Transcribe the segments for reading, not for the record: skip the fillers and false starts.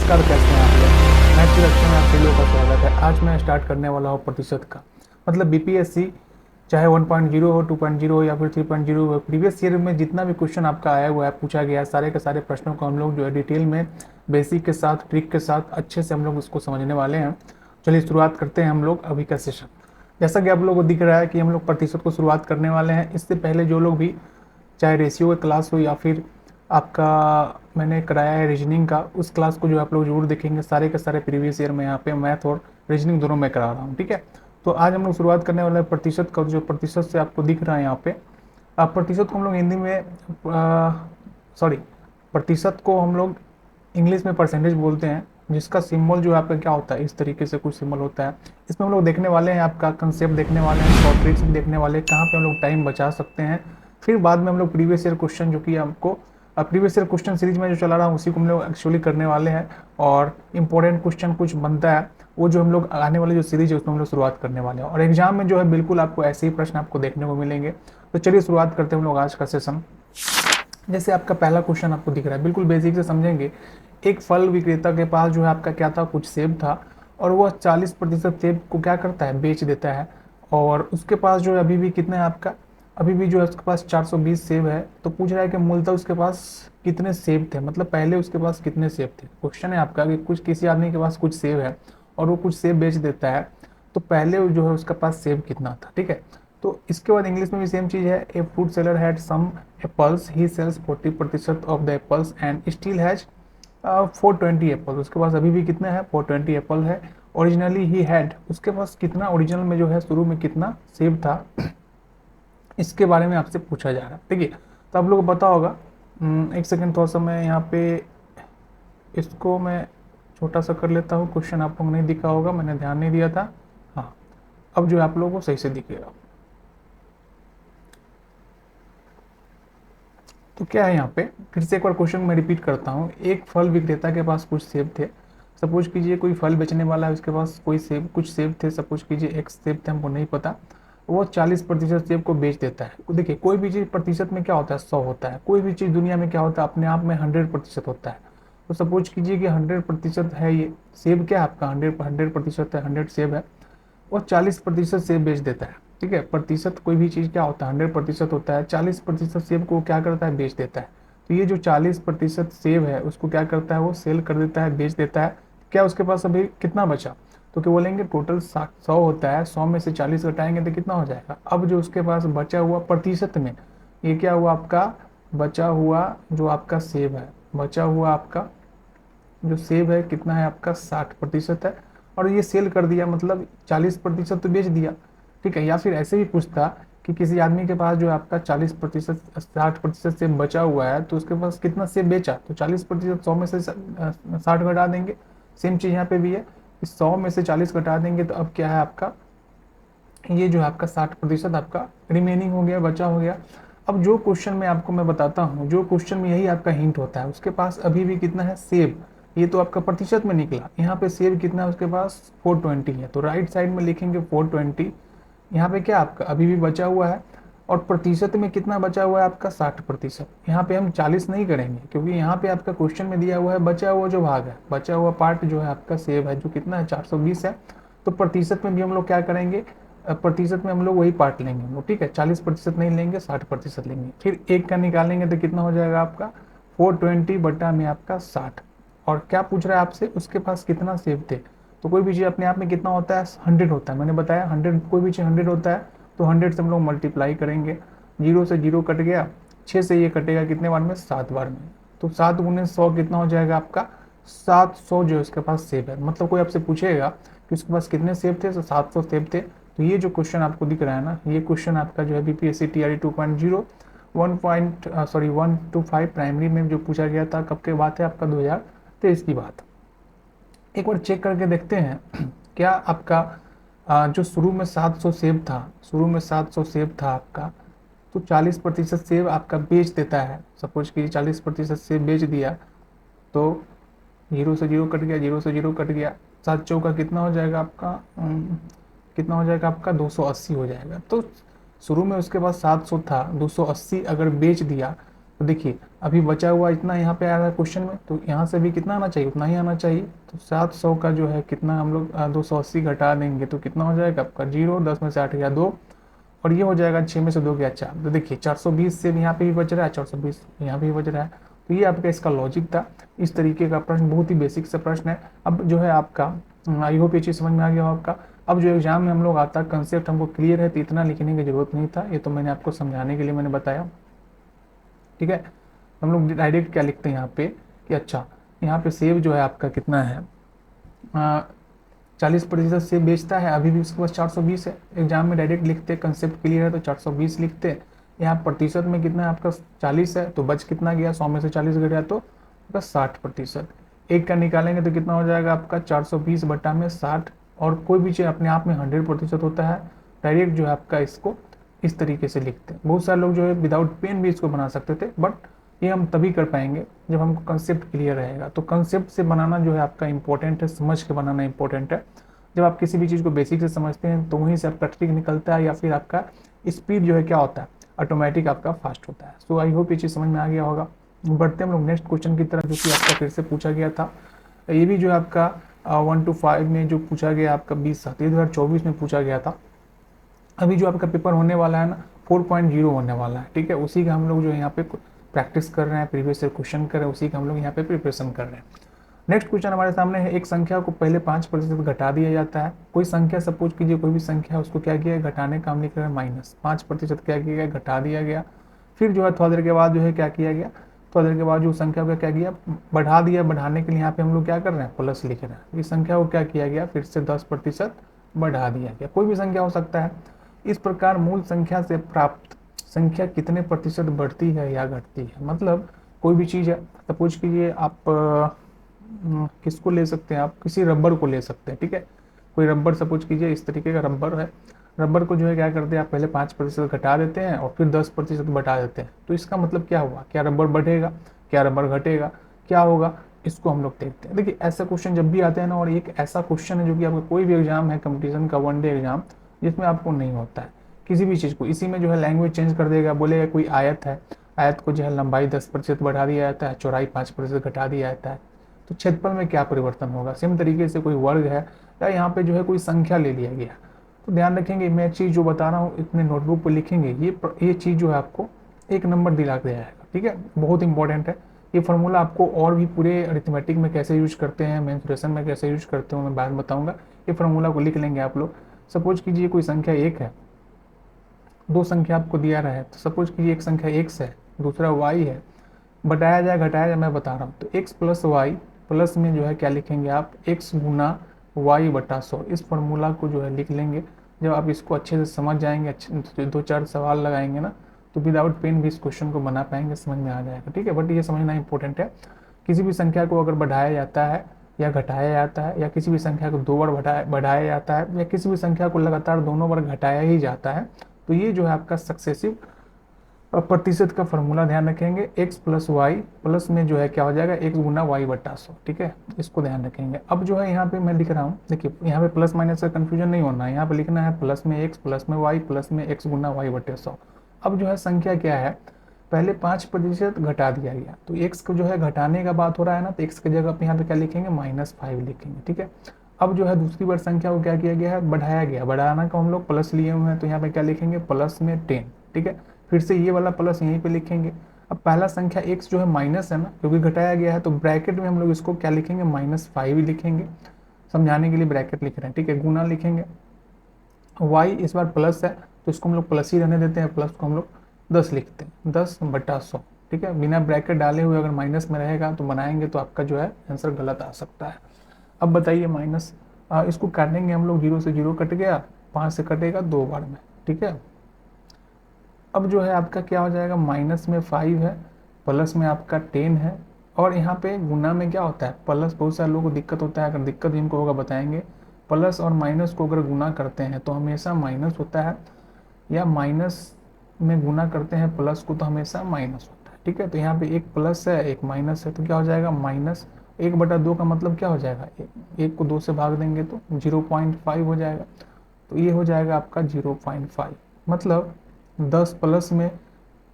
नमस्कार, कैसे हैं आप लोग। मैथ की कक्षा में आप सभी लोगों का स्वागत है। आज मैं स्टार्ट करने वाला हूँ प्रतिशत का, मतलब बीपीएससी चाहे 1.0 हो, 2.0 हो या फिर 3.0 हो, प्रीवियस ईयर में जितना भी क्वेश्चन आपका आया हुआ है, पूछा गया है, सारे के सारे प्रश्नों को हम लोग जो है डिटेल में बेसिक के साथ, ट्रिक के साथ अच्छे से हम लोग उसको समझने वाले हैं। चलिए शुरुआत करते हैं हम लोग अभी का सेशन। जैसा कि आप लोगों को दिख रहा है कि हम लोग प्रतिशत को शुरुआत करने वाले हैं। इससे पहले जो लोग भी चाहे रेशियो का क्लास हो या फिर आपका मैंने कराया है रीजनिंग का, उस क्लास को जो आप लोग जरूर देखेंगे। सारे के सारे प्रीवियस ईयर में यहाँ पे मैथ और रीजनिंग दोनों मैं करा रहा हूँ, ठीक है। तो आज हम लोग शुरुआत करने वाले हैं प्रतिशत का। जो प्रतिशत से आपको दिख रहा है यहाँ पे, आप प्रतिशत को हम लोग हिंदी में सॉरी प्रतिशत को हम लोग इंग्लिश में परसेंटेज बोलते हैं, जिसका सिंबल जो है आपका क्या होता है, इस तरीके से कुछ सिंबल होता है। इसमें हम लोग देखने वाले हैं, आपका कंसेप्ट देखने वाले हैं, शॉर्ट ट्रिक्स भी देखने वाले हैं, कहाँ पे हम लोग टाइम बचा सकते हैं। फिर बाद में हम लोग प्रीवियस ईयर क्वेश्चन, जो कि हमको प्रीवियस ईयर क्वेश्चन सीरीज में जो चला रहा हूँ उसी को हम लोग एक्चुअली करने वाले हैं। और इंपॉर्टेंट क्वेश्चन कुछ बनता है, वो जो हम लोग आने वाले जो सीरीज है उसमें हम लोग शुरुआत करने वाले हैं। और एग्जाम में जो है बिल्कुल आपको ऐसे ही प्रश्न आपको देखने को मिलेंगे। तो चलिए शुरुआत करते हैं हम लोग आज का सेशन। जैसे आपका पहला क्वेश्चन आपको दिख रहा है, बिल्कुल बेसिक से समझेंगे। एक फल विक्रेता के पास जो है आपका क्या था, कुछ सेब था, और वह 40% सेब को क्या करता है, बेच देता है। और उसके पास जो है अभी भी कितना है आपका, अभी भी जो है उसके पास 420 सेब है। तो पूछ रहा है कि मूलतः उसके पास कितने सेब थे, मतलब पहले उसके पास कितने सेब थे। क्वेश्चन है आपका कि कुछ किसी आदमी के पास कुछ सेब है और वो कुछ सेब बेच देता है, तो पहले जो है उसके पास सेब कितना था, ठीक है। तो इसके बाद इंग्लिश में भी सेम चीज है। A fruit seller had some apples, he sells 40% of the apples and still has 420 apple. उसके पास अभी भी कितना है, 420 एप्पल है। ओरिजिनली ही हैड, उसके पास कितना ओरिजिनल में जो है शुरू में कितना सेब था, इसके बारे में आपसे पूछा जा रहा है, ठीक है। तो आप लोगों को पता होगा। एक सेकंड, थोड़ा सा मैं यहाँ पे इसको मैं छोटा सा कर लेता हूँ। क्वेश्चन आप लोग नहीं दिखा होगा, मैंने ध्यान नहीं दिया था। हाँ, अब जो है आप लोगों को सही से दिखेगा। तो क्या है यहाँ पे, फिर से एक बार क्वेश्चन मैं रिपीट करता हूँ। एक फल विक्रेता के पास कुछ सेब थे। सपोज कीजिए कोई फल बेचने वाला है, उसके पास कोई सेब, कुछ सेब थे। सपोज कीजिए एक सेब थे, हमको नहीं पता। वो 40% सेब को बेच देता है। देखिए कोई भी चीज़ प्रतिशत में क्या होता है, 100 होता है। कोई भी चीज़ दुनिया में क्या होता है, अपने आप में 100% होता है। तो सपोज कीजिए कि 100% है ये सेब, क्या है आपका 100% है, 100 सेब है। वो 40% सेब बेच देता है, ठीक है। प्रतिशत कोई भी चीज़ क्या होता है, 100% होता है। 40% सेब को क्या करता है, बेच देता है। तो ये जो 40% सेब है उसको क्या करता है, वो सेल कर देता है, बेच देता है। क्या उसके पास अभी कितना बचा, तो क्या बोलेंगे टोटल 100 होता है, 100 में से 40 घटाएंगे तो कितना हो जाएगा। अब जो उसके पास बचा हुआ प्रतिशत में, ये क्या हुआ आपका, बचा हुआ जो आपका सेब है, बचा हुआ आपका जो सेब है कितना है आपका, 60% है। और ये सेल कर दिया, मतलब 40% तो बेच दिया, ठीक है। या फिर ऐसे भी पूछता कि किसी आदमी के पास जो है आपका 40%, 60% सेब बचा हुआ है, तो उसके पास कितना सेब बेचा, तो 40%, 100 में से 60 घटा देंगे। सेम चीज़ यहाँ पे भी है, 100 में से 40 घटा देंगे तो अब क्या है आपका, ये जो है आपका 60% आपका रिमेनिंग हो गया, बचा हो गया। अब जो क्वेश्चन में आपको मैं बताता हूँ, जो क्वेश्चन में यही आपका हिंट होता है, उसके पास अभी भी कितना है सेब। ये तो आपका प्रतिशत में निकला, यहाँ पे सेब कितना है उसके पास, 420 है। तो राइट साइड में लिखेंगे 420। यहाँ पे क्या आपका अभी भी बचा हुआ है, और प्रतिशत में कितना बचा हुआ है आपका, 60%। यहाँ पे हम 40 नहीं करेंगे, क्योंकि यहाँ पे आपका क्वेश्चन में दिया हुआ है बचा हुआ जो भाग है, बचा हुआ पार्ट जो है आपका सेब है, जो कितना है 420 है। तो प्रतिशत में भी हम लोग क्या करेंगे, प्रतिशत में हम लोग वही पार्ट लेंगे हम लोग, ठीक है। 40% नहीं लेंगे, 60% लेंगे। फिर एक का निकालेंगे तो कितना हो जाएगा आपका, 420 बटा में आपका 60। और क्या पूछ रहा है आपसे, उसके पास कितना सेब थे। तो कोई भी चीज़ अपने आप में कितना होता है, 100 होता है। मैंने बताया 100, कोई भी चीज़ 100 होता है, तो 100 से हम लोग मल्टीप्लाई करेंगे। 0 से 0 कट गया, 6 से ये कटेगा कितने बार में, 7 बार में। तो 7 गुने 100 कितना हो जाएगा आपका, 700 जो है उसके पास सेब है। मतलब कोई आपसे पूछेगा कि उसके पास कितने सेब थे, तो 700 सेब थे। तो ये जो क्वेश्चन आपको दिख रहा है ना, ये क्वेश्चन आपका जो है बीपीएससी टीआरई 2.0 1.5 प्राइमरी में जो पूछा गया था, कब के बात है आपका, 2023 की बात। एक बार चेक करके देखते हैं क्या आपका जो शुरू में 700 सेब था, शुरू में 700 सेब था आपका, तो 40% सेब आपका बेच देता है। सपोज कि 40% सेब बेच दिया, तो 0 से 0 कट गया, 0 से 0 कट गया, 7 चौका कितना हो जाएगा आपका, कितना हो जाएगा आपका, 280 हो जाएगा। तो शुरू में उसके पास 700 था, 280 अगर बेच दिया तो देखिए अभी बचा हुआ इतना यहाँ पे आ रहा है क्वेश्चन में, तो यहाँ से भी कितना आना चाहिए, उतना ही आना चाहिए। तो 700 का जो है कितना हम लोग 280 घटा देंगे तो कितना हो जाएगा आपका 0, 10 में से 8 गया 2, और ये हो जाएगा 6 में से 2 गया 4। तो देखिए 420 से यहाँ पे भी बच रहा है, 420 यहाँ पे भी बच रहा है। तो ये आपका इसका लॉजिक था। इस तरीके का प्रश्न बहुत ही बेसिक सा प्रश्न है। अब जो है आपका आई होप ये चीज़ समझ में आ गया हो आपका। अब जो एग्जाम में हम लोग आता है कंसेप्ट हमको क्लियर है, तो इतना लिखने की जरूरत नहीं था, ये तो मैंने आपको समझाने के लिए मैंने बताया, ठीक है। हम लोग डायरेक्ट क्या लिखते हैं यहाँ पे कि अच्छा यहाँ पे सेब जो है आपका कितना है 40% सेब बेचता है, अभी भी उसके पास 420 है। एग्जाम में डायरेक्ट लिखते कंसेप्ट क्लियर है तो 420 लिखते। यहाँ प्रतिशत में कितना है आपका 40 है, तो बच कितना गया 100 में से 40 गया तो आपका 60%। एक का निकालेंगे तो कितना हो जाएगा आपका 420 बटा में 60। और कोई भी चीज़ अपने आप में 100% होता है। डायरेक्ट जो है आपका इसको इस तरीके से लिखते हैं। बहुत सारे लोग जो है विदाउट पेन भी इसको बना सकते थे, बट ये हम तभी कर पाएंगे जब हमको कंसेप्ट क्लियर रहेगा। तो कंसेप्ट से बनाना जो है आपका इंपॉर्टेंट है, समझ के बनाना इंपॉर्टेंट है। जब आप किसी भी चीज़ को बेसिक से समझते हैं तो वहीं से आपका ट्रिक निकलता है, या फिर आपका स्पीड जो है क्या होता है ऑटोमेटिक आपका फास्ट होता है। सो आई होप ये चीज़ समझ में आ गया होगा। बढ़ते हम लोग नेक्स्ट क्वेश्चन की तरफ, जो कि आपका फिर से पूछा गया था। ये भी जो है आपका 1 to 5 में जो पूछा गया आपका 20/7 2024 में पूछा गया था। अभी जो आपका पेपर होने वाला है ना 4.0 होने वाला है, ठीक है। उसी का हम लोग जो है यहाँ पे प्रैक्टिस कर रहे हैं, प्रीवियस ईयर क्वेश्चन कर रहे हैं, उसी का हम लोग यहाँ पे प्रिपरेशन कर रहे हैं। नेक्स्ट क्वेश्चन हमारे सामने है, एक संख्या को पहले 5% घटा दिया जाता है। कोई संख्या सपोज कीजिए, कोई भी संख्या है, उसको क्या किया घटाने का हम लिख रहे हैं -5% क्या किया गया घटा दिया गया। फिर जो है थोड़ा देर के बाद जो है क्या किया गया, थोड़ा देर के बाद जो संख्या को क्या किया बढ़ा दिया। बढ़ाने के लिए यहाँ पे हम लोग क्या कर रहे हैं प्लस लिख रहे हैं। इस संख्या को क्या किया गया फिर से 10% बढ़ा दिया गया। कोई भी संख्या हो सकता है। इस प्रकार मूल संख्या से प्राप्त संख्या कितने प्रतिशत बढ़ती है या घटती है। मतलब कोई भी चीज़ है, सपोज कीजिए आप किसको ले सकते हैं, आप किसी रबर को ले सकते हैं, ठीक है। कोई रबर सपोज कीजिए इस तरीके का रबर है। रबर को जो है क्या करते हैं आप पहले 5% घटा देते हैं और फिर 10% बढ़ा देते हैं। तो इसका मतलब क्या हुआ, क्या रबर बढ़ेगा, क्या रबर घटेगा, क्या होगा, इसको हम लोग देखते हैं। देखिए ऐसा क्वेश्चन जब भी आते हैं ना, और एक ऐसा क्वेश्चन है जो कि आपका कोई भी एग्जाम है कंपटीशन का 1 डे एग्जाम, जिसमें आपको नहीं होता है किसी भी चीज़ को। इसी में जो है लैंग्वेज चेंज कर देगा, बोलेगा कोई आयत है, आयत को जो है लंबाई 10% बढ़ा दिया जाता है, चौड़ाई 5% घटा दिया जाता है। तो क्षेत्रफल में क्या परिवर्तन होगा। सेम तरीके से कोई वर्ग है या यहाँ पे जो है कोई संख्या ले लिया गया, तो ध्यान रखेंगे मैं चीज़ जो बता रहा हूँ इतने नोटबुक पर लिखेंगे, ये चीज़ जो है आपको 1 नंबर दिला दिया जाएगा, ठीक है। बहुत इंपॉर्टेंट है ये फार्मूला। आपको और भी पूरे अरिथमेटिक में कैसे यूज करते हैं, मेंसुरेशन में कैसे यूज करते हो मैं बाद में बताऊंगा। ये फार्मूला को लिख लेंगे आप लोग। सपोज कीजिए कोई संख्या 1 है, 2 संख्या आपको दिया रहा है, तो सपोज कीजिए एक संख्या x है, दूसरा y है। बढ़ाया जाए घटाया जाए मैं बता रहा हूँ। तो x प्लस वाई प्लस में जो है क्या लिखेंगे आप x गुना y बटा 100। इस फॉर्मूला को जो है लिख लेंगे। जब आप इसको अच्छे से समझ जाएंगे, अच्छे 2-4 सवाल लगाएंगे ना, तो विदाउट पेन भी इस क्वेश्चन को बना पाएंगे, समझ में आ जाएगा, ठीक है। बट ये समझना इंपॉर्टेंट है, किसी भी संख्या को अगर बढ़ाया जाता है या घटाया जाता है, या किसी भी संख्या को 2 बार बढ़ाया जाता है, या किसी भी संख्या को लगातार दोनों बार घटाया ही जाता है, तो ये जो है आपका सक्सेसिव प्रतिशत का फॉर्मूला ध्यान रखेंगे। x प्लस वाई प्लस में जो है क्या हो जाएगा x गुना वाई बटा 100, ठीक है। इसको ध्यान रखेंगे। अब जो है यहाँ पे मैं लिख रहा हूँ, देखिए यहाँ पे प्लस माइनस का कंफ्यूजन नहीं होना है। यहाँ पे लिखना है प्लस में x प्लस में y प्लस में x गुना वाई बटे 100। अब जो है संख्या क्या है, पहले 5% घटा दिया गया, तो x को जो है घटाने का बात हो रहा है ना, तो x की जगह पे यहाँ पे क्या लिखेंगे -5 लिखेंगे, ठीक है। अब जो है दूसरी बार संख्या को क्या किया गया है बढ़ाया गया। बढ़ाना का हम लोग प्लस लिए हुए हैं, तो यहाँ पे क्या लिखेंगे प्लस में 10, ठीक है। फिर से ये वाला प्लस यहीं पे लिखेंगे। अब पहला संख्या x जो है माइनस है ना, क्योंकि घटाया गया है, तो ब्रैकेट में हम लोग इसको क्या लिखेंगे -5 लिखेंगे। समझाने के लिए ब्रैकेट लिख रहे हैं, ठीक है। गुना लिखेंगे, y इस बार प्लस है तो इसको हम लोग प्लस ही रहने देते हैं, प्लस को हम लोग 10 लिखते हैं, 10 बटा 100, ठीक है। बिना ब्रैकेट डाले हुए अगर माइनस में रहेगा तो बनाएंगे तो आपका जो है आंसर गलत आ सकता है। अब बताइए माइनस इसको काटेंगे हम लोग, 0 से 0 कट गया, 5 से कटेगा 2 बार में, ठीक है। अब जो है आपका क्या हो जाएगा, माइनस में 5 है, प्लस में आपका 10 है, और यहाँ पे गुना में क्या होता है प्लस। बहुत सारे लोगों को दिक्कत होता है, अगर दिक्कत जिनको होगा बताएंगे। प्लस और माइनस को अगर गुना करते हैं तो हमेशा माइनस होता है, या माइनस में गुना करते हैं प्लस को तो हमेशा माइनस होता है, ठीक है। तो यहाँ पे एक प्लस है एक माइनस है, तो क्या हो जाएगा माइनस 1/2 का मतलब क्या हो जाएगा, 1 को 2 से भाग देंगे तो 0.5 हो जाएगा। तो ये हो जाएगा आपका 0.5, मतलब 10 प्लस में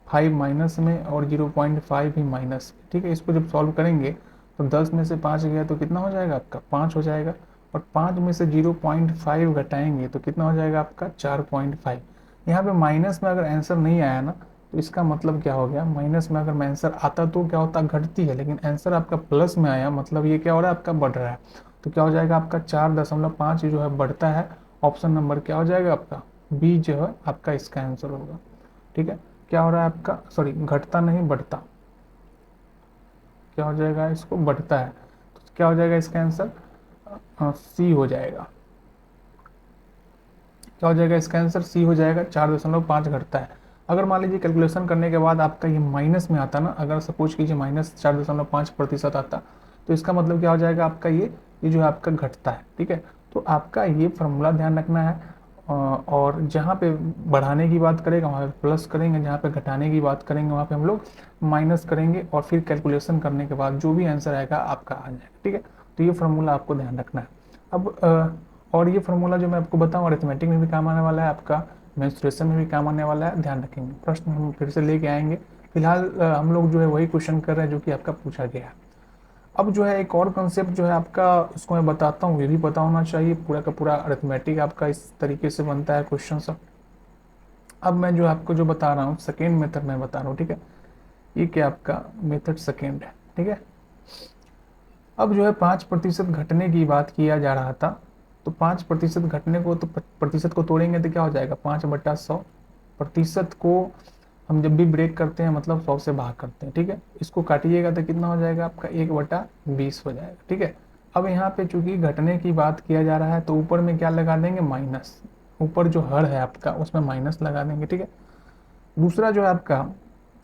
5 माइनस में और 0.5 भी माइनस। ठीक है, इसको जब सॉल्व करेंगे तो 10 में से 5 गया तो कितना हो जाएगा आपका 5 हो जाएगा, और 5 में से 0.5 घटाएंगे तो कितना हो जाएगा आपका 4.5। यहाँ पे माइनस में अगर आंसर नहीं आया ना तो इसका मतलब क्या हो गया, माइनस में अगर आंसर आता तो क्या होता घटती है, लेकिन आंसर आपका प्लस में आया मतलब ये क्या हो रहा है आपका बढ़ रहा है। तो क्या हो जाएगा आपका 4.5 जो है बढ़ता है। ऑप्शन नंबर क्या हो जाएगा आपका बी जो है आपका इसका आंसर होगा। ठीक है, क्या हो रहा है आपका, सॉरी घटता नहीं बढ़ता, क्या हो जाएगा इसको बढ़ता है, तो क्या हो जाएगा इसका आंसर सी हो जाएगा। क्या हो जाएगा इसका आंसर सी हो जाएगा, 4.5 घटता है। अगर मान लीजिए कैलकुलेशन करने के बाद आपका ये माइनस में आता ना, अगर सपोज कीजिए -4.5% आता, तो इसका मतलब क्या हो जाएगा आपका ये जो है आपका घटता है। ठीक है, तो आपका ये फॉर्मूला ध्यान रखना है। और जहाँ पे बढ़ाने की बात करेगा वहाँ पे प्लस करेंगे, जहाँ पे घटाने की बात करेंगे वहाँ पे हम लोग माइनस करेंगे, और फिर कैलकुलेशन करने के बाद जो भी आंसर आएगा आपका आ जाएगा। ठीक है, तो ये फॉर्मूला आपको ध्यान रखना है। अब और ये फार्मूला जो मैं आपको बताऊँ अरिथमेटिक में भी काम आने वाला है, आपका मेंस्ट्रुएशन में भी काम आने वाला है, ध्यान रखेंगे। प्रश्न हम फिर से लेके आएंगे। फिलहाल हम लोग जो है वही क्वेश्चन कर रहे हैं जो कि आपका पूछा गया है। अब जो है एक और कंसेप्ट जो है आपका उसको मैं बताता हूँ, ये भी पता होना चाहिए। पूरा का पूरा अरिथमेटिक आपका इस तरीके से बनता है क्वेश्चन सब। अब मैं जो आपको जो बता रहा हूँ सेकेंड मेथड में बता रहा हूँ। ठीक है, ये क्या आपका मेथड सेकेंड है। ठीक है, अब जो है 5% घटने की बात किया जा रहा था, तो 5% घटने को तो प्रतिशत को तोड़ेंगे तो क्या हो जाएगा 5/100। प्रतिशत को हम जब भी ब्रेक करते हैं मतलब 100 से भाग करते हैं। ठीक है, इसको काटिएगा तो कितना हो जाएगा आपका 1/20 हो जाएगा। ठीक है, अब यहाँ पे चूंकि घटने की बात किया जा रहा है तो ऊपर में क्या लगा देंगे माइनस, ऊपर जो हर है आपका उसमें माइनस लगा देंगे। ठीक है, दूसरा जो है आपका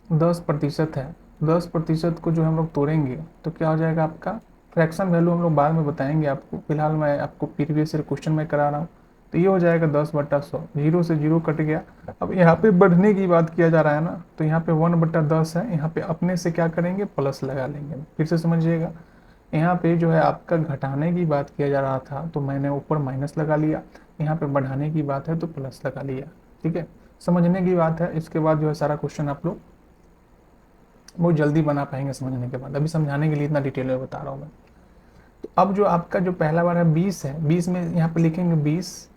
10% है, 10% को जो हम लोग तोड़ेंगे तो क्या हो जाएगा आपका, फ्रैक्शन वैल्यू हम लोग बाद में बताएंगे आपको, फिलहाल मैं आपको प्रीवियस ईयर क्वेश्चन में करा रहा हूँ। तो ये हो जाएगा 10/100, जीरो से जीरो कट गया। अब यहाँ पे बढ़ने की बात किया जा रहा है ना, तो यहाँ पे 1/10 है, यहाँ पे अपने से क्या करेंगे प्लस लगा लेंगे। फिर से समझिएगा, यहाँ पे जो है आपका घटाने की बात किया जा रहा था तो मैंने ऊपर माइनस लगा लिया, यहाँ पे बढ़ाने की बात है तो प्लस लगा लिया। ठीक है, समझने की बात है। इसके बाद जो है सारा क्वेश्चन आप लोग बहुत जल्दी बना पाएंगे समझने के बाद, अभी समझाने के लिए इतना डिटेल में बता रहा हूँ मैं। तो अब जो आपका जो पहला बार है 20 है, 20 में यहाँ पे लिखेंगे 20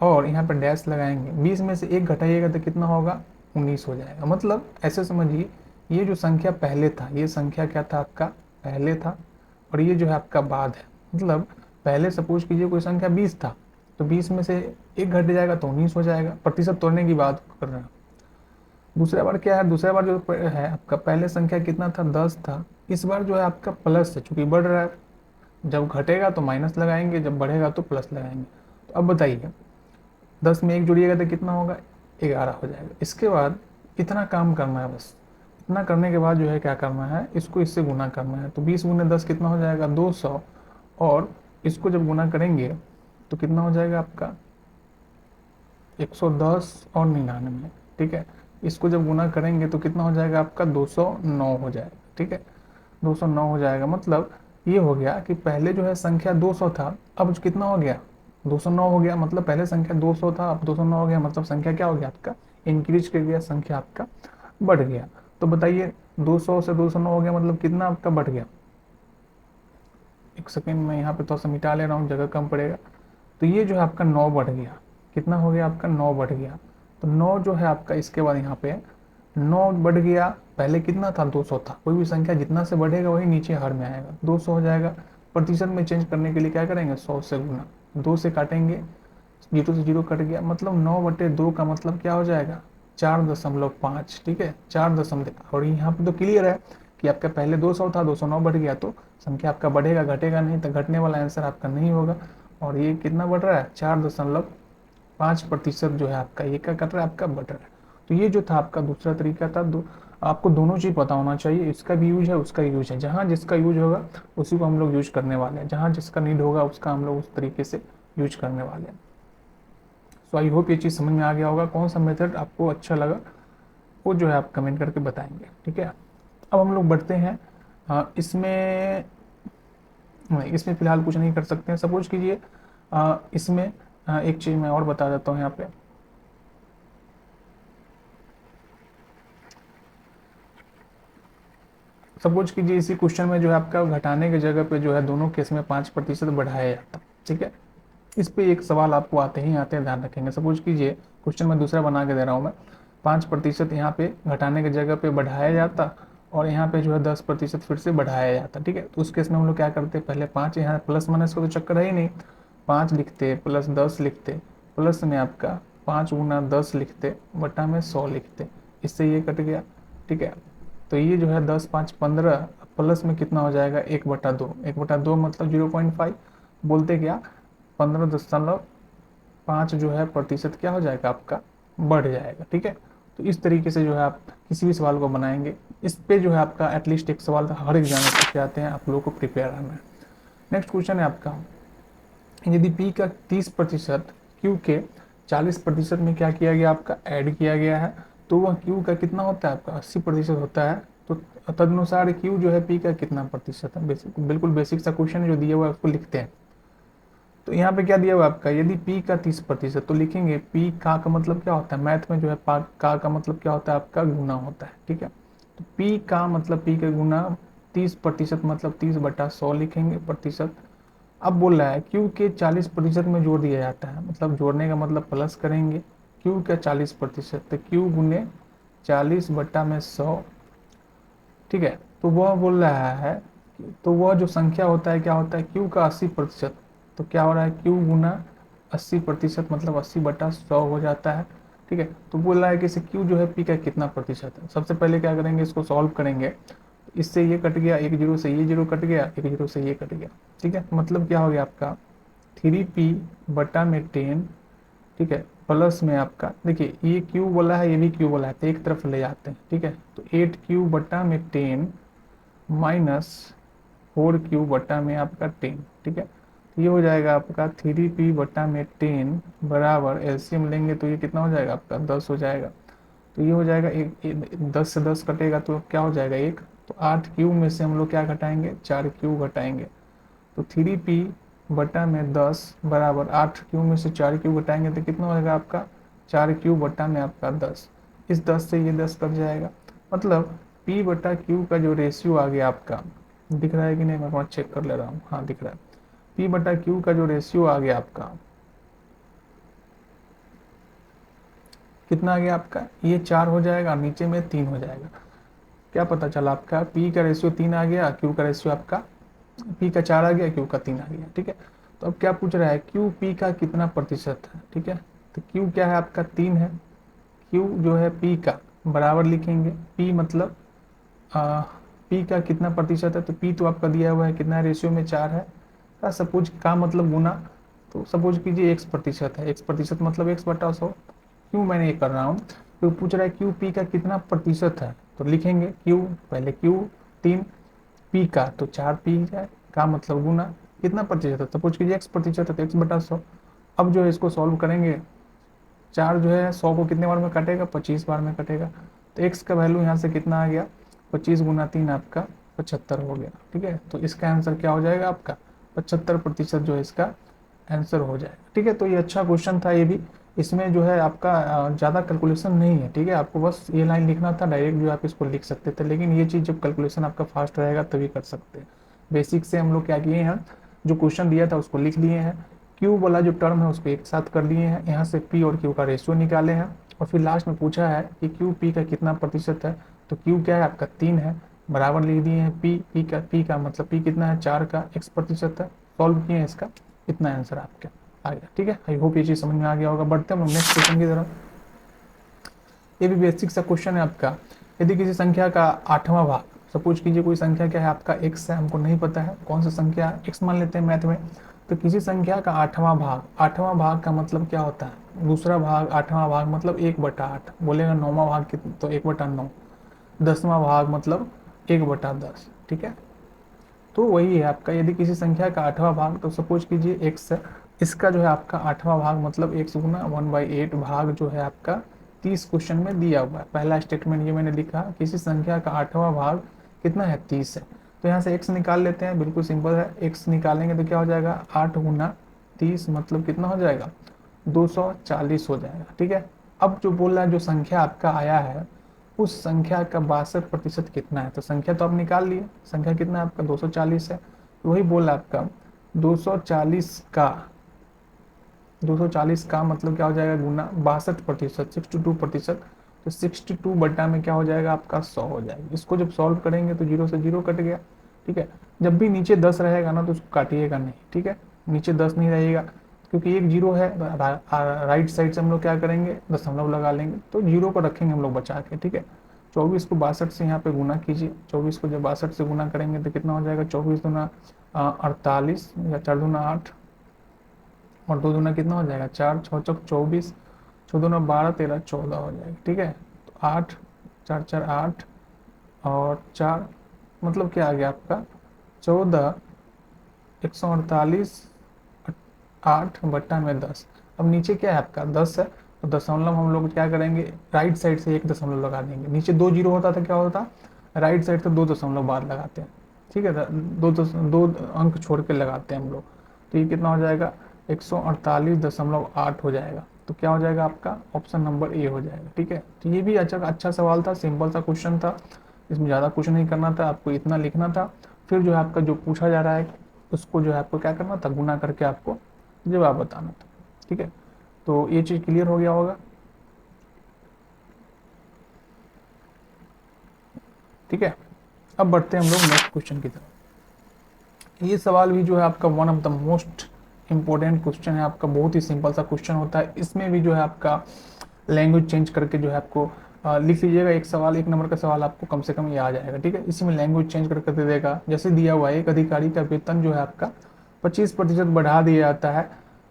और यहाँ पे डैश लगाएंगे, 20 में से एक घटाइएगा तो कितना होगा 19 हो जाएगा। मतलब ऐसे समझिए, ये जो संख्या पहले था ये संख्या क्या था आपका पहले था, और ये जो है आपका बाद है। मतलब पहले सपोज कीजिए कोई संख्या 20 था, तो 20 में से एक घट जाएगा तो 19 हो जाएगा, प्रतिशत तोड़ने की बात कर रहे हैं। दूसरा बार क्या है, दूसरा बार जो है आपका पहले संख्या कितना था 10 था, इस बार जो है आपका प्लस है चूंकि बढ़ रहा है, जब घटेगा तो माइनस लगाएंगे, जब बढ़ेगा तो प्लस लगाएंगे। तो अब बताइए 10 में एक जोड़िएगा तो कितना होगा 11 हो जाएगा। इसके बाद इतना काम करना है बस, इतना करने के बाद जो है क्या करना है, इसको इससे गुना करना है। तो 20 × 10 कितना हो जाएगा 200, और इसको जब गुना करेंगे तो कितना हो जाएगा आपका 110 और 99। ठीक है, इसको जब गुना करेंगे तो कितना हो जाएगा आपका 209 हो जाएगा। ठीक है, 209 हो जाएगा। मतलब ये हो गया कि पहले जो है संख्या 200 था, अब कितना हो गया 209 हो गया। मतलब पहले संख्या 200 था अब 209 हो गया, मतलब संख्या क्या हो गया आपका इंक्रीज कर गया, संख्या आपका बढ़ गया। तो बताइए 200 से 209 हो गया मतलब कितना आपका बढ़ गया। एक सेकेंड में यहाँ पे थोड़ा सा मिटा ले रहा हूँ, जगह कम पड़ेगा। तो ये जो है आपका 9 बढ़ गया, कितना हो गया आपका 9 बढ़ गया। तो 9 जो है आपका इसके बाद यहाँ पे 9 बढ़ गया, पहले कितना था 200 था, कोई भी संख्या जितना से बढ़ेगा वही नीचे हर में आएगा, 200 हो जाएगा। प्रतिशत में चेंज करने के लिए क्या करेंगे 100 से गुना, 2 से काटेंगे, जीरो से जीरो कट गया, मतलब 9/2 का मतलब क्या हो जाएगा 4.5। ठीक है 4 और यहाँ पे तो क्लियर है कि आपका पहले 200 था 209 बढ़ गया, तो संख्या आपका बढ़ेगा घटेगा नहीं, तो घटने वाला आंसर आपका नहीं होगा। और ये कितना बढ़ रहा है 4.5% जो है आपका ये क्या कर रहा है आपका बढ़ रहा है। तो ये जो था आपका दूसरा तरीका था। आपको दोनों चीज़ पता होना चाहिए, इसका भी यूज है उसका यूज है, जहाँ जिसका यूज होगा उसी को हम लोग यूज करने वाले हैं, जहाँ जिसका नीड होगा उसका हम लोग उस तरीके से यूज करने वाले हैं। सो आई होप ये चीज़ समझ में आ गया होगा, कौन सा मेथड आपको अच्छा लगा वो जो है आप कमेंट करके बताएंगे। ठीक है, अब हम लोग बढ़ते हैं इसमें नहीं, इसमें फिलहाल कुछ नहीं कर सकते हैं। सपोज कीजिए इसमें एक चीज़ मैं और बता देता हूँ यहाँ पे। सपोज कीजिए इसी क्वेश्चन में जो है आपका घटाने की जगह पे जो है दोनों केस में 5% बढ़ाया जाता, ठीक है। इस पे एक सवाल आपको आते ही आते हैं, ध्यान रखेंगे। सपोज कीजिए क्वेश्चन में दूसरा बना के दे रहा हूँ मैं, 5% यहाँ पे घटाने की जगह पे बढ़ाया जाता और यहाँ पे जो है 10% फिर से बढ़ाया जाता, ठीक है। तो उस केस में हम लोग क्या करते, पहले 5, यहाँ प्लस माइनस का तो चक्कर है ही नहीं, 5 लिखते प्लस 10 लिखते, प्लस में आपका 5 गुना 10 लिखते, बटा में 100 लिखते, इससे ये कट गया, ठीक है। तो ये जो है 10 5 15, प्लस में कितना हो जाएगा 1/2, 1/2 मतलब 0.5, बोलते क्या 15.5 जो है प्रतिशत क्या हो जाएगा आपका, बढ़ जाएगा, ठीक है। तो इस तरीके से जो है आप किसी भी सवाल को बनाएंगे, इस पे जो है आपका एटलीस्ट एक सवाल हर एग्जाम में पूछे जाते हैं, आप लोगों को प्रिपेयर रहना है। नेक्स्ट क्वेश्चन है आपका, यदि पी का 30% क्यू के 40% में क्या किया गया आपका, ऐड किया गया है, तो वह क्यू का कितना होता है आपका 80% होता है। तो तदनुसार क्यू जो है पी का कितना प्रतिशत है, बिल्कुल बेसिक सा क्वेश्चन है जो दिया हुआ है उसको लिखते हैं। तो यहाँ पे क्या दिया हुआ आपका, यदि p का 30%, तो लिखेंगे p का मतलब क्या होता है, मैथ में जो है का मतलब क्या होता है आपका, गुना होता है, ठीक है। तो p का मतलब p का गुना 30% मतलब 30/100 लिखेंगे प्रतिशत। अब बोल रहा है q के 40% में जोड़ दिया जाता है, मतलब जोड़ने का मतलब प्लस करेंगे, q का 40%, तो q गुने 40/100, ठीक है। तो वह बोल रहा है, तो वह जो संख्या होता है क्या होता है, q का 80%, तो क्या हो रहा है q गुना 80% मतलब 80/100 हो जाता है, ठीक है। तो बोल रहा है कि इसे q जो है p का कितना प्रतिशत है। सबसे पहले क्या करेंगे, इसको सॉल्व करेंगे, इससे ये कट गया, एक जीरो से ये जीरो कट गया, एक जीरो से ये कट गया, ठीक है। मतलब क्या हो गया आपका 3p/10, ठीक है, प्लस में आपका देखिए ये क्यू बोला है, ये भी क्यू बोला है, तो एक तरफ ले जाते हैं, ठीक है। तो 8q/10 माइनस 4q/में आपका 10, ठीक है। तो ये हो जाएगा आपका 3p/10 बराबर, एलसीएम लेंगे तो ये कितना हो जाएगा आपका 10 हो जाएगा। तो ये हो जाएगा 10 से 10 कटेगा तो क्या हो जाएगा 1, तो 8q में से हम लोग क्या घटाएंगे, 4q घटाएंगे। तो 3p/10 बराबर 8q में से 4q घटाएंगे तो कितना हो जाएगा आपका 4q/में आपका 10, इस 10 से ये 10 कट जाएगा। मतलब p/q का जो रेशियो आ गया आपका, दिख रहा है कि नहीं, मैं चेक कर ले रहा हूँ, हाँ दिख रहा है। p/q का जो रेशियो आ गया आपका कितना आ गया आपका, ये 4 हो जाएगा, नीचे में 3 हो जाएगा। क्या पता चला आपका, p का रेशियो 3 आ गया, q का रेशियो आपका p का 4 आ गया, q का 3 आ गया, ठीक है। तो अब क्या पूछ रहा है, q p का कितना प्रतिशत है, ठीक है। तो q क्या है आपका 3 है, q जो है p का बराबर लिखेंगे, p मतलब p का कितना प्रतिशत है, तो p तो आपका दिया हुआ है कितना, रेशियो में 4 है, सपोज का मतलब गुना, तो सपोज कीजिए x% है, x% मतलब x/100, क्यों मैंने ये कर रहा हूँ, तो पूछ रहा है क्यू पी का कितना प्रतिशत है, तो लिखेंगे क्यू, पहले क्यू 3, पी का तो 4p है, का मतलब गुना कितना प्रतिशत है, सपोज कीजिए x% है तो x/100। अब जो है इसको सॉल्व करेंगे, 4 जो है 100 को कितने बार में कटेगा, 25 बार में कटेगा, तो x का वैल्यू यहाँ से कितना आ गया, 25 गुना 3 आपका 75 हो गया, ठीक है। तो इसका आंसर क्या हो जाएगा आपका 75% जो है इसका आंसर हो जाएगा, ठीक है। तो ये अच्छा क्वेश्चन था ये भी, इसमें जो है आपका ज़्यादा कैलकुलेशन नहीं है, ठीक है। आपको बस ये लाइन लिखना था, डायरेक्ट जो आप इसको लिख सकते थे, लेकिन ये चीज़ जब कैलकुलेशन आपका फास्ट रहेगा तभी कर सकते हैं। बेसिक से हम लोग क्या किए हैं, जो क्वेश्चन दिया था उसको लिख लिए हैं, क्यू वाला जो टर्म है उसको एक साथ कर लिए हैं, यहाँ से पी और क्यू का रेशियो निकाले हैं, और फिर लास्ट में पूछा है कि क्यू पी का कितना प्रतिशत है, तो क्यू क्या है आपका 3 है, बराबर लिख दिए हैं पी का मतलब पी कितना है 4 का x% है, सॉल्व किए हैं इसका, इतना आंसर आपका आ गया, ठीक है। आई होप ये चीज़ समझ में आ गया होगा। बढ़ते हैं हम नेक्स्ट क्वेश्चन की तरफ। ये भी बेसिक सा क्वेश्चन है आपका, यदि किसी संख्या का 8वां भाग, सपोज कीजिए कोई संख्या क्या है आपका x है, हमको नहीं पता है कौन सा संख्या, x मान लेते हैं मैथ में, तो किसी संख्या का 8वां भाग, 8वां भाग का मतलब क्या होता है, दूसरा भाग 8वां भाग मतलब 1/8, बोलेगा 9वां भाग तो 1/9, 10वां भाग मतलब 1/10, ठीक है। तो वही है आपका, यदि किसी संख्या का 8वां भाग, तो सपोज कीजिए x है, इसका जो है आपका 8वां भाग मतलब x गुना 1/8 भाग जो है आपका 30 क्वेश्चन में दिया हुआ है। पहला स्टेटमेंट ये मैंने लिखा, किसी संख्या का 8वां भाग कितना है 30 है, तो यहाँ से x निकाल लेते हैं, बिल्कुल सिंपल है, x निकालेंगे तो क्या हो जाएगा 8 गुना 30 मतलब कितना हो जाएगा 240 हो जाएगा, ठीक है। अब जो बोल रहा है जो संख्या आपका आया है उस संख्या का 62% कितना है। तो संख्या तो आप निकाल लिए, संख्या कितना है आपका 240 है। तो वही बोला आपका 240 का 240 का मतलब क्या हो जाएगा गुना 62%, 62%। तो 62 बटा में क्या हो जाएगा आपका 100 हो जाएगा। इसको जब सॉल्व करेंगे तो जीरो से जीरो कट गया, ठीक है। जब भी नीचे 10 रहेगा ना तो उसको काटिएगा नहीं, ठीक है। नीचे 10 नहीं रहेगा क्योंकि एक जीरो है, राइट साइड से हम लोग क्या करेंगे दशमलव लगा लेंगे, तो जीरो को रखेंगे हम लोग बचा के, ठीक है। 24 को 62 से यहाँ पे गुना कीजिए, 24 को जब 62 से गुना करेंगे तो कितना हो जाएगा 24 दूना 48 या 4 दूना 8 और 2 दूना कितना हो जाएगा 4, 6 चौक 24, 6 दूना 12, 13 14 हो जाएगा, ठीक है। तो 8, 4 4 8 और 4 मतलब क्या आ गया आपका 14, 148 8 बट्टा में 10। अब नीचे क्या है आपका 10 है, तो दशमलव हम लोग क्या करेंगे राइट साइड से एक दशमलव लगा देंगे। नीचे 2 जीरो होता था क्या होता, राइट साइड से 2 दशमलव बाद लगाते हैं, ठीक है। दो अंक छोड़ के लगाते हैं हम लोग। तो ये कितना हो जाएगा 148.8 हो जाएगा। तो क्या हो जाएगा आपका ऑप्शन नंबर ए हो जाएगा, ठीक है। तो ये भी अच्छा सवाल था, सिंपल सा क्वेश्चन था, इसमें ज़्यादा कुछ नहीं करना था, आपको इतना लिखना था। फिर जो है आपका जो पूछा जा रहा है उसको जो है आपको क्या करना था गुना करके आपको जवाब बताना था, ठीक है। तो ये चीज़ क्लियर हो गया होगा, ठीक है। अब बढ़ते हैं हम लोग नेक्स्ट क्वेश्चन की तरफ। ये सवाल भी जो है आपका one of the most important question है आपका, बहुत ही सिंपल सा क्वेश्चन होता है। इसमें भी जो है आपका लैंग्वेज चेंज करके जो है आपको लिख लीजिएगा, एक सवाल 1 नंबर का सवाल आपको कम से कम ये आ जाएगा, ठीक है। इसी में लैंग्वेज चेंज करके दे देगा। जैसे दिया हुआ है एक अधिकारी का वेतन जो है आपका 25% बढ़ा दिया जाता है।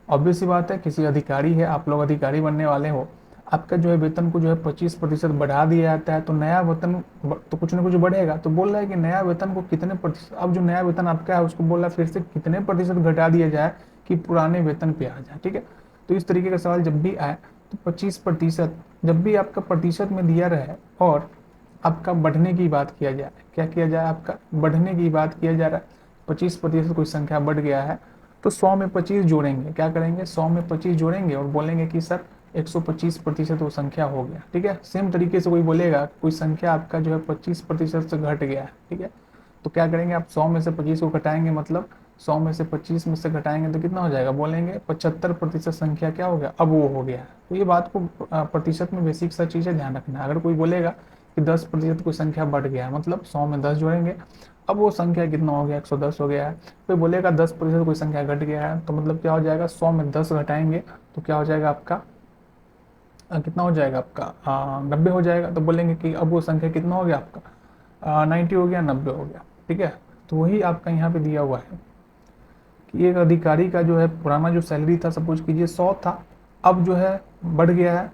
ऑब्वियस सी बात है, किसी अधिकारी है, आप लोग अधिकारी बनने वाले हो, आपका जो है वेतन को जो है 25% बढ़ा दिया जाता है, तो नया वेतन तो कुछ ना कुछ बढ़ेगा। तो बोल रहा है कि नया वेतन को कितने प्रतिशत, अब जो नया वेतन आपका है उसको बोल रहा है फिर से कितने प्रतिशत घटा दिया जाए कि पुराने वेतन पे आ जाए, ठीक है। तो इस तरीके का सवाल जब भी आए तो 25%, जब भी आपका प्रतिशत में दिया रहे और आपका बढ़ने की बात किया जाए, क्या किया जाए आपका बढ़ने की बात किया जा रहा है, 25% कोई संख्या बढ़ गया है तो 100 में 25 जोड़ेंगे, क्या करेंगे 100 में 25 जोड़ेंगे और बोलेंगे कि सर 125% वो संख्या हो गया, ठीक है। सेम तरीके से कोई बोलेगा कोई संख्या आपका जो है 25% से घट गया है, ठीक है। तो क्या करेंगे आप 100 में से 25 को घटाएंगे, मतलब 100 में से 25 में से घटाएंगे तो कितना हो जाएगा, बोलेंगे 75% संख्या क्या हो गया अब वो हो गया है। तो ये बात को प्रतिशत में बेसिक सा चीज़ है, ध्यान रखना। अगर कोई बोलेगा कि 10% कोई संख्या बढ़ गया है, मतलब 100 में 10 जोड़ेंगे, अब वो संख्या कितना हो गया 110 हो गया है। कोई बोलेगा 10% कोई संख्या घट गया है, तो मतलब क्या हो जाएगा 100 में 10 घटाएंगे तो क्या हो जाएगा आपका कितना हो जाएगा आपका 90 हो जाएगा। तो बोलेंगे कि अब वो संख्या कितना हो गया आपका 90 हो गया 90 हो गया, ठीक है। तो वही आपका यहाँ पे दिया हुआ है कि एक अधिकारी का जो है पुराना जो सैलरी था सपोज कीजिए 100 था, अब जो है बढ़ गया है,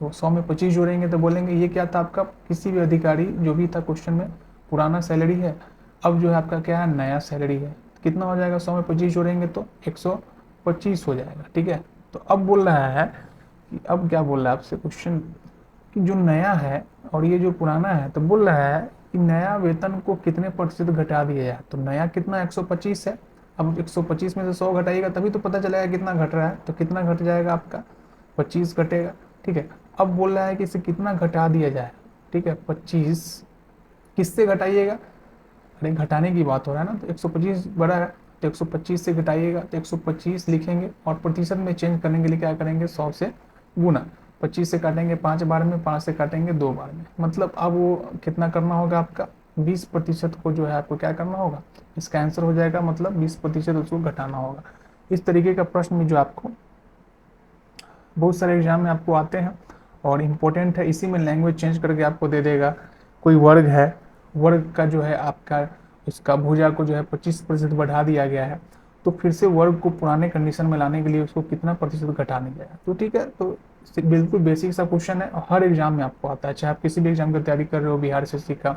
तो 100 में 25 जोड़ेंगे तो बोलेंगे ये क्या था आपका किसी भी अधिकारी जो भी था क्वेश्चन में पुराना सैलरी है, अब जो है आपका क्या है नया सैलरी है। कितना हो जाएगा 100 में 25 जोड़ेंगे तो 125 हो जाएगा, ठीक है। तो अब बोल रहा है कि अब क्या बोल रहा है आपसे क्वेश्चन कि जो नया है और ये जो पुराना है, तो बोल रहा है कि नया वेतन को कितने प्रतिशत घटा दिया जाए। तो नया कितना 125 है, अब 125 में से 100 घटाइएगा तभी तो पता चलेगा कितना घट रहा है। तो कितना घट जाएगा आपका 25 घटेगा, ठीक है। अब बोल रहा है कि इसे कितना घटा दिया जाए, ठीक है 25 किससे घटाइएगा, अरे घटाने की बात हो रहा है ना, तो 125 बड़ा है तो 125 से घटाइएगा तो 125 लिखेंगे और प्रतिशत में चेंज करने के लिए क्या करेंगे 100 से गुना, 25 से काटेंगे 5 बार में, 5 से काटेंगे 2 बार में, मतलब अब वो कितना करना होगा आपका 20% को जो है आपको क्या करना होगा, इसका आंसर हो जाएगा मतलब 20% उसको घटाना होगा। इस तरीके का प्रश्न भी जो आपको बहुत सारे एग्जाम में आपको आते हैं और इम्पोर्टेंट है। इसी में लैंग्वेज चेंज करके आपको दे देगा। कोई वर्ग है, वर्ग का जो है आपका उसका भुजा को जो है 25% बढ़ा दिया गया है, तो फिर से वर्ग को पुराने कंडीशन में लाने के लिए उसको कितना प्रतिशत घटाने गया, तो ठीक है। तो बिल्कुल बेसिक सा क्वेश्चन है और हर एग्जाम में आपको आता है, चाहे आप किसी भी एग्जाम की तैयारी कर रहे हो, बिहार एसएससी का,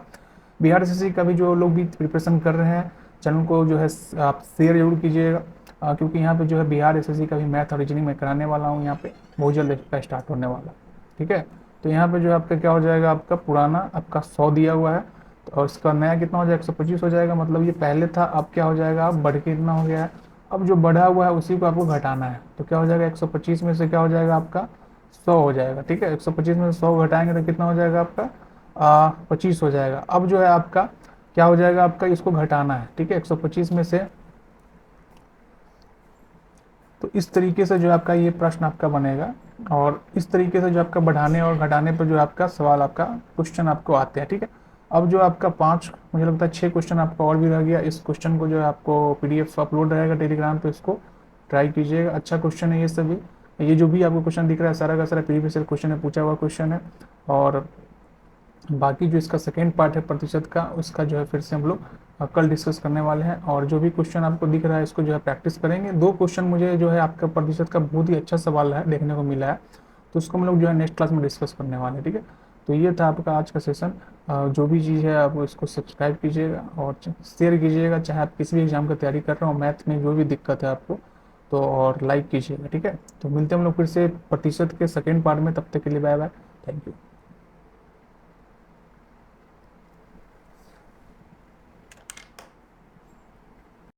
बिहार एसएससी का भी जो लोग भी प्रिपरेशन कर रहे हैं चैनल को जो है आप शेयर जरूर कीजिएगा, क्योंकि यहाँ पे जो है बिहार एसएससी का भी मैथ और रीजनिंग में कराने वाला हूँ, यहाँ पे बहुत जल्द इसका स्टार्ट होने वाला, ठीक है। तो यहाँ पे जो है आपका क्या हो जाएगा, आपका पुराना आपका 100 दिया हुआ है और इसका नया कितना हो जाएगा 125 हो जाएगा, मतलब ये पहले था अब क्या हो जाएगा अब बढ़ के इतना हो गया है। अब जो बढ़ा हुआ है उसी को आपको घटाना है, तो क्या हो जाएगा 125 में से क्या हो जाएगा आपका 100 हो जाएगा, ठीक है। 125 में से 100 घटाएंगे तो कितना हो जाएगा आपका 25 हो जाएगा। अब जो है आपका क्या हो जाएगा, आपका इसको घटाना है, ठीक है, 125 में से। तो इस तरीके से जो आपका ये प्रश्न आपका बनेगा, और इस तरीके से जो आपका बढ़ाने और घटाने पर जो आपका सवाल, आपका क्वेश्चन आपको आते हैं, ठीक है। अब जो आपका 5, मुझे लगता है 6 क्वेश्चन आपका और भी रह गया। इस क्वेश्चन को जो है आपको पीडीएफ अपलोड रहेगा टेलीग्राम पे, इसको ट्राई कीजिएगा। अच्छा क्वेश्चन है ये सभी, ये जो भी आपको क्वेश्चन दिख रहा है सारा का सारा प्रीवियस ईयर क्वेश्चन है, पूछा हुआ क्वेश्चन है। और बाकी जो इसका सेकेंड पार्ट है प्रतिशत का, उसका जो है फिर से हम लोग कल डिस्कस करने वाले हैं। और जो भी क्वेश्चन आपको दिख रहा है इसको जो है प्रैक्टिस करेंगे। 2 क्वेश्चन मुझे जो है आपका प्रतिशत का बहुत ही अच्छा सवाल है देखने को मिला है, तो उसको हम लोग जो है नेक्स्ट क्लास में डिस्कस करने वाले हैं, ठीक है। तो ये था आपका आज का सेशन। जो भी चीज़ है आप इसको सब्सक्राइब कीजिएगा और शेयर कीजिएगा, चाहे आप किसी भी एग्जाम की तैयारी कर रहे हो, मैथ में जो भी दिक्कत है आपको तो, और लाइक कीजिएगा, ठीक है। तो मिलते हैं हम लोग फिर से प्रतिशत के सेकेंड पार्ट में, तब तक के लिए बाय बाय, थैंक यू।